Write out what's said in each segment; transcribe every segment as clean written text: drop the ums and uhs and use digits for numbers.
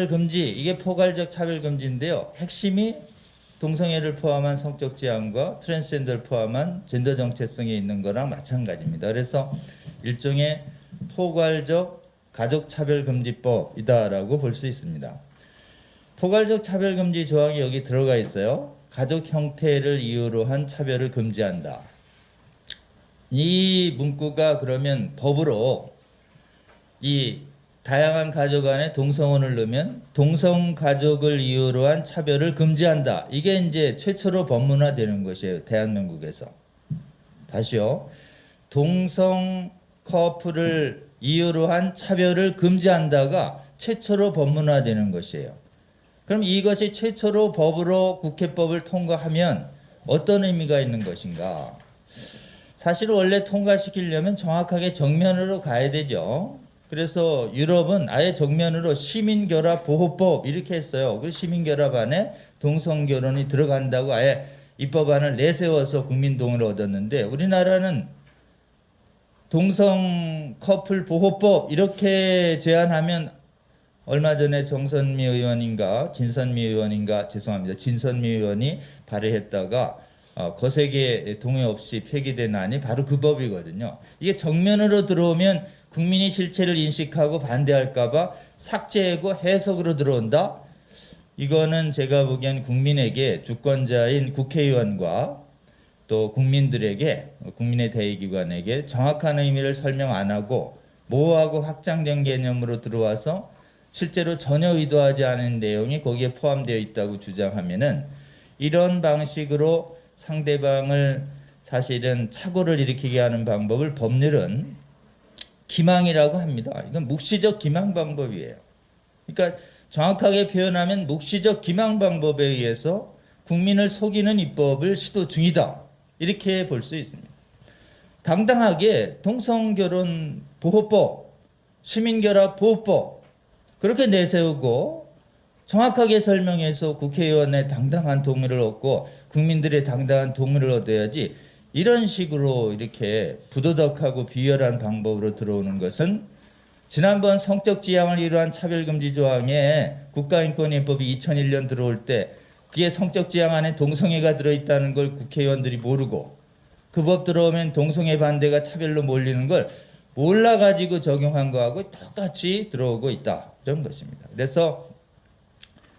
차별 금지, 이게 포괄적 차별 금지인데요. 핵심이 동성애를 포함한 성적 지향과 트랜스젠더를 포함한 젠더 정체성이 있는 거랑 마찬가지입니다. 그래서 일종의 포괄적 가족 차별 금지법이다라고 볼 수 있습니다. 포괄적 차별 금지 조항이 여기 들어가 있어요. 가족 형태를 이유로 한 차별을 금지한다. 이 문구가 그러면 법으로 이 다양한 가족 안에 동성혼을 넣으면 동성 가족을 이유로 한 차별을 금지한다. 이게 이제 최초로 법문화되는 것이에요. 대한민국에서. 다시요. 동성 커플을 이유로 한 차별을 금지한다가 최초로 법문화되는 것이에요. 그럼 이것이 최초로 법으로 국회법을 통과하면 어떤 의미가 있는 것인가? 사실 원래 통과시키려면 정확하게 정면으로 가야 되죠. 그래서 유럽은 아예 정면으로 시민결합보호법 이렇게 했어요. 그 시민결합 안에 동성결혼이 들어간다고 아예 입법안을 내세워서 국민동의를 얻었는데 우리나라는 동성 커플 보호법 이렇게 제안하면 얼마 전에 정선미 의원인가 진선미 의원이 발의했다가 거세게 동의 없이 폐기된 안이 바로 그 법이거든요. 이게 정면으로 들어오면 국민이 실체를 인식하고 반대할까봐 삭제하고 해석으로 들어온다. 이거는 제가 보기엔 국민에게 주권자인 국회의원과 또 국민들에게 국민의 대의기관에게 정확한 의미를 설명 안 하고 모호하고 확장된 개념으로 들어와서 실제로 전혀 의도하지 않은 내용이 거기에 포함되어 있다고 주장하면은 이런 방식으로 상대방을 사실은 착오를 일으키게 하는 방법을 법률은 기망이라고 합니다. 이건 묵시적 기망 방법이에요. 그러니까 정확하게 표현하면 묵시적 기망 방법에 의해서 국민을 속이는 입법을 시도 중이다. 이렇게 볼 수 있습니다. 당당하게 동성결혼 보호법, 시민결합 보호법 그렇게 내세우고 정확하게 설명해서 국회의원의 당당한 동의를 얻고 국민들의 당당한 동의를 얻어야지 이런 식으로 이렇게 부도덕하고 비열한 방법으로 들어오는 것은 지난번 성적 지향을 이루한 차별금지 조항에 국가인권위법이 2001년 들어올 때 그게 성적 지향 안에 동성애가 들어있다는 걸 국회의원들이 모르고 그 법 들어오면 동성애 반대가 차별로 몰리는 걸 몰라가지고 적용한 거하고 똑같이 들어오고 있다. 이런 것입니다. 그래서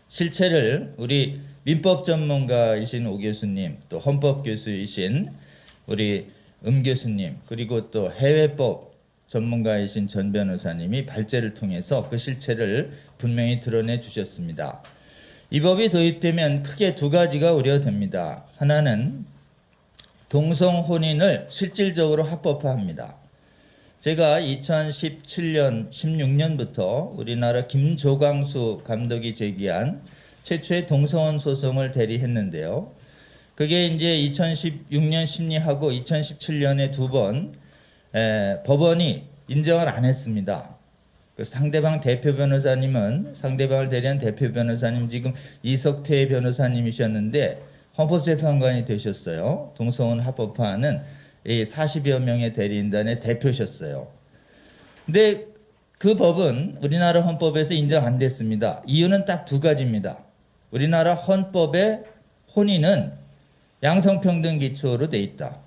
실체를 우리 민법 전문가이신 오 교수님, 또 헌법 교수이신 우리 교수님, 그리고 또 해외법 전문가이신 전 변호사님이 발제를 통해서 그 실체를 분명히 드러내 주셨습니다. 이 법이 도입되면 크게 두 가지가 우려됩니다. 하나는 동성 혼인을 실질적으로 합법화합니다. 제가 2017년, 16년부터 우리나라 김조광수 감독이 제기한 최초의 동성혼 소송을 대리했는데요. 그게 이제 2016년 심리하고 2017년에 두 번 법원이 인정을 안 했습니다. 그 상대방 대표 변호사님은 상대방을 대리한 대표 변호사님 지금 이석태 변호사님이셨는데 헌법재판관이 되셨어요. 동성혼 합법화하는 이 40여 명의 대리인단의 대표셨어요. 근데 그 법은 우리나라 헌법에서 인정 안 됐습니다. 이유는 딱 두 가지입니다. 우리나라 헌법의 혼인은 양성평등 기초로 돼 있다.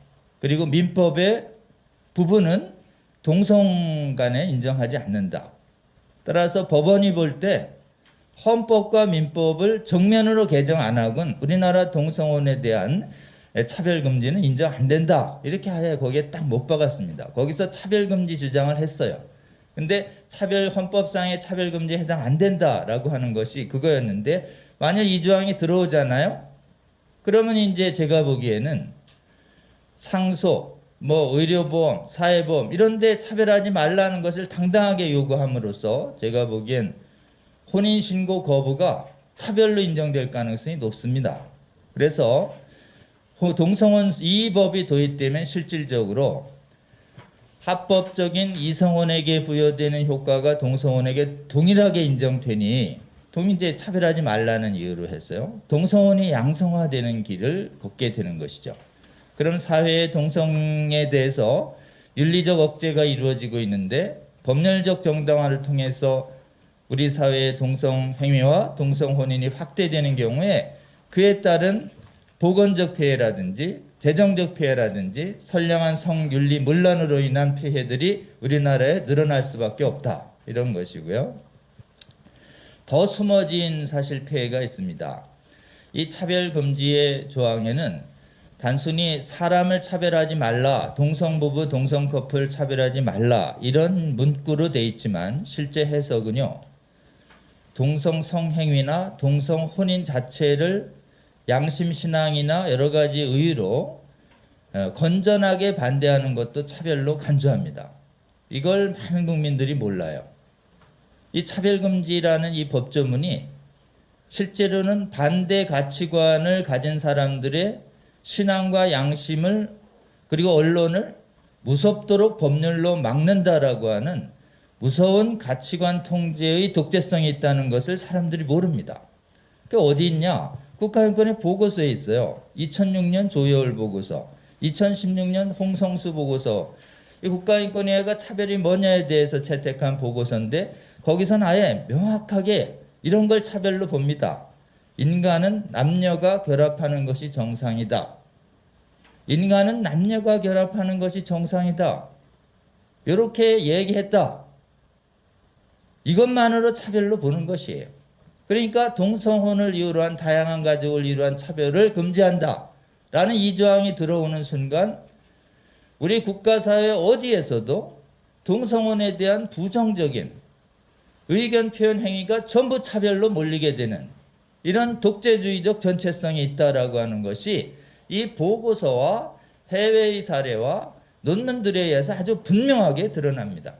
그리고 민법의 부분은 동성 간에 인정하지 않는다. 따라서 법원이 볼 때 헌법과 민법을 정면으로 개정 안 하고는 우리나라 동성혼에 대한 차별금지는 인정 안 된다. 이렇게 하여 거기에 딱 못 박았습니다. 거기서 차별금지 주장을 했어요. 근데 헌법상의 차별금지에 해당 안 된다라고 하는 것이 그거였는데 만약 이 조항이 들어오잖아요. 그러면 이제 제가 보기에는 상속, 의료보험, 사회보험 이런 데 차별하지 말라는 것을 당당하게 요구함으로써 제가 보기엔 혼인신고 거부가 차별로 인정될 가능성이 높습니다. 그래서 동성혼 이 법이 도입되면 실질적으로 합법적인 이성혼에게 부여되는 효과가 동성혼에게 동일하게 인정되니 이제 차별하지 말라는 이유로 했어요. 동성혼이 양성화되는 길을 걷게 되는 것이죠. 그럼 사회의 동성에 대해서 윤리적 억제가 이루어지고 있는데 법률적 정당화를 통해서 우리 사회의 동성 행위와 동성 혼인이 확대되는 경우에 그에 따른 보건적 피해라든지 재정적 피해라든지 선량한 성윤리 문란으로 인한 피해들이 우리나라에 늘어날 수밖에 없다. 이런 것이고요. 더 숨어진 사실 피해가 있습니다. 이 차별금지의 조항에는 단순히 사람을 차별하지 말라, 동성부부, 동성커플 차별하지 말라 이런 문구로 돼 있지만 실제 해석은요. 동성 성행위나 동성 혼인 자체를 양심신앙이나 여러 가지 의의로 건전하게 반대하는 것도 차별로 간주합니다. 이걸 많은 국민들이 몰라요. 이 차별금지라는 이 법조문이 실제로는 반대 가치관을 가진 사람들의 신앙과 양심을 그리고 언론을 무섭도록 법률로 막는다라고 하는 무서운 가치관 통제의 독재성이 있다는 것을 사람들이 모릅니다. 그 어디 있냐? 국가인권의 보고서에 있어요. 2006년 조여울 보고서, 2016년 홍성수 보고서. 이 국가인권위가 차별이 뭐냐에 대해서 채택한 보고서인데 거기서는 아예 명확하게 이런 걸 차별로 봅니다. 인간은 남녀가 결합하는 것이 정상이다. 인간은 남녀가 결합하는 것이 정상이다. 이렇게 얘기했다. 이것만으로 차별로 보는 것이에요. 그러니까 동성혼을 이유로 한 다양한 가족을 이유로 한 차별을 금지한다. 라는 이 조항이 들어오는 순간 우리 국가사회 어디에서도 동성혼에 대한 부정적인 의견 표현 행위가 전부 차별로 몰리게 되는 이런 독재주의적 전체성이 있다라고 하는 것이 이 보고서와 해외의 사례와 논문들에 의해서 아주 분명하게 드러납니다.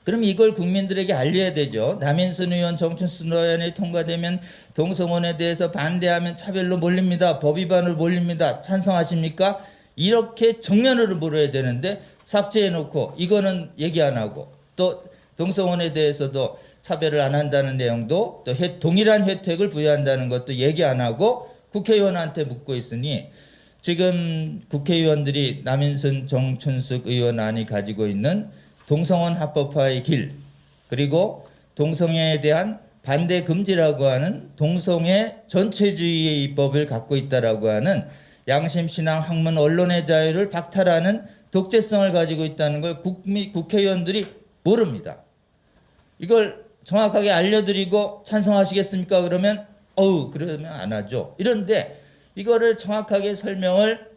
그럼 이걸 국민들에게 알려야 되죠. 남인순 의원, 정춘수 의원이 통과되면 동성혼에 대해서 반대하면 차별로 몰립니다. 법 위반으로 몰립니다. 찬성하십니까? 이렇게 정면으로 물어야 되는데 삭제해놓고 이거는 얘기 안 하고 또 동성혼에 대해서도 차별을 안 한다는 내용도 또 동일한 혜택을 부여한다는 것도 얘기 안 하고 국회의원한테 묻고 있으니 지금 국회의원들이 남인순, 정춘숙 의원안이 가지고 있는 동성혼 합법화의 길 그리고 동성애에 대한 반대 금지라고 하는 동성애 전체주의의 입법을 갖고 있다라고 하는 양심신앙 학문 언론의 자유를 박탈하는 독재성을 가지고 있다는 걸 국회의원들이 모릅니다. 이걸 정확하게 알려드리고 찬성하시겠습니까? 그러면 그러면 안 하죠. 이런데 이거를 정확하게 설명을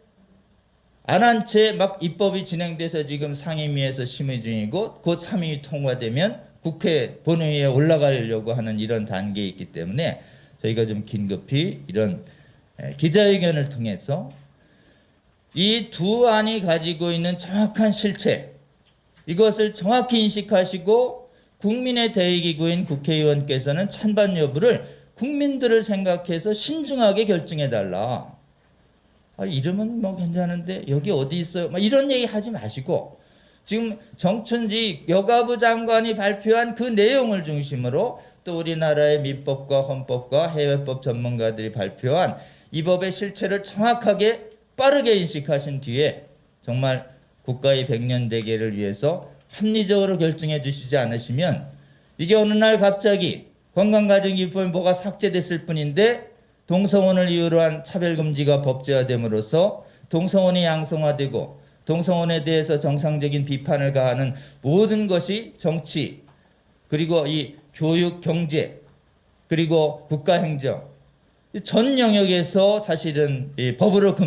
안 한 채 막 입법이 진행돼서 지금 상임위에서 심의 중이고 곧 참의위 통과되면 국회 본회의에 올라가려고 하는 이런 단계에 있기 때문에 저희가 좀 긴급히 이런 기자회견을 통해서 이 두 안이 가지고 있는 정확한 실체 이것을 정확히 인식하시고 국민의 대의기구인 국회의원께서는 찬반 여부를 국민들을 생각해서 신중하게 결정해달라. 이름은 뭐 괜찮은데 여기 어디 있어요? 이런 얘기 하지 마시고 지금 정춘지 여가부 장관이 발표한 그 내용을 중심으로 또 우리나라의 민법과 헌법과 해외법 전문가들이 발표한 이 법의 실체를 정확하게 빠르게 인식하신 뒤에 정말 국가의 100년 대계를 위해서 합리적으로 결정해 주시지 않으시면 이게 어느 날 갑자기 건강가정기법이 뭐가 삭제됐을 뿐인데 동성혼을 이유로 한 차별금지가 법제화됨으로써 동성혼이 양성화되고 동성혼에 대해서 정상적인 비판을 가하는 모든 것이 정치 그리고 이 교육, 경제 그리고 국가행정 전 영역에서 사실은 이 법으로 금지